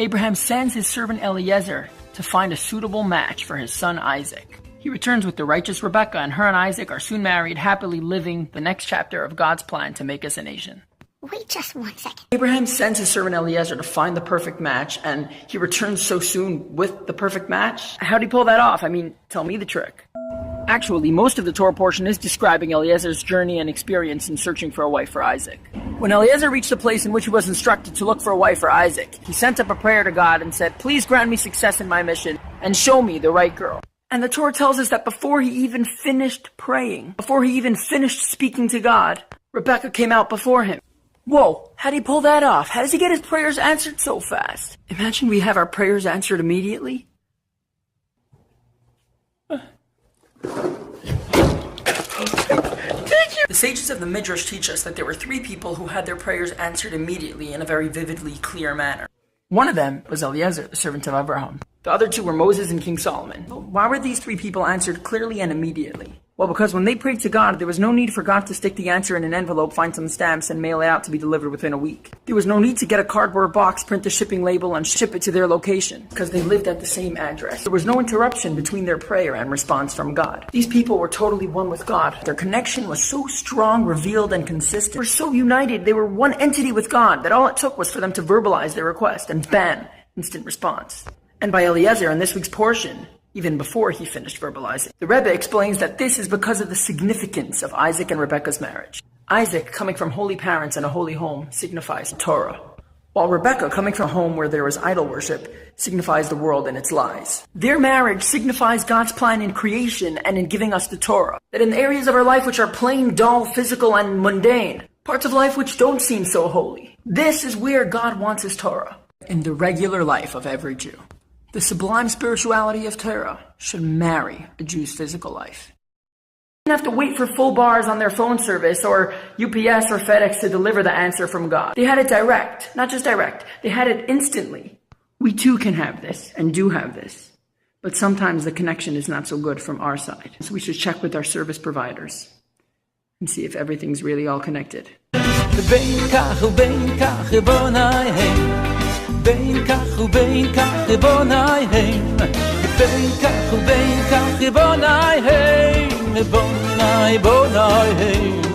Abraham sends his servant Eliezer to find a suitable match for his son Isaac. He returns with the righteous Rebekah, and her and Isaac are soon married, happily living the next chapter of God's plan to make us a nation. Wait just 1 second. Abraham sends his servant Eliezer to find the perfect match, and he returns so soon with the perfect match. How'd he pull that off? I mean, tell me the trick. Actually, most of the Torah portion is describing Eliezer's journey and experience in searching for a wife for Isaac. When Eliezer reached the place in which he was instructed to look for a wife for Isaac, he sent up a prayer to God and said, "Please grant me success in my mission and show me the right girl." And the Torah tells us that before he even finished praying, before he even finished speaking to God, Rebekah came out before him. Whoa, how'd he pull that off? How does he get his prayers answered so fast? Imagine we have our prayers answered immediately. The sages of the Midrash teach us that there were 3 people who had their prayers answered immediately in a very vividly clear manner. One of them was Eliezer, the servant of Abraham. The other 2 were Moses and King Solomon. Why were these 3 people answered clearly and immediately? Well, because when they prayed to God, there was no need for God to stick the answer in an envelope, find some stamps, and mail it out to be delivered within a week. There was no need to get a cardboard box, print the shipping label, and ship it to their location, because they lived at the same address. There was no interruption between their prayer and response from God. These people were totally one with God. Their connection was so strong, revealed, and consistent. They were so united, they were one entity with God, that all it took was for them to verbalize their request, and bam, instant response. And by Eliezer in this week's portion, even before he finished verbalizing, the Rebbe explains that this is because of the significance of Isaac and Rebekah's marriage. Isaac, coming from holy parents and a holy home, signifies Torah, while Rebekah, coming from a home where there is idol worship, signifies the world and its lies. Their marriage signifies God's plan in creation and in giving us the Torah, that in the areas of our life which are plain, dull, physical, and mundane, parts of life which don't seem so holy, this is where God wants his Torah, in the regular life of every Jew. The sublime spirituality of Torah should marry a Jew's physical life. They didn't have to wait for full bars on their phone service or UPS or FedEx to deliver the answer from God. They had it direct, not just direct, they had it instantly. We too can have this, and do have this. But sometimes the connection is not so good from our side. So we should check with our service providers and see if everything's really all connected. בין כך ובין כך בונאיהם בין כך ובין כך בונאיהם בונאי בונאיהם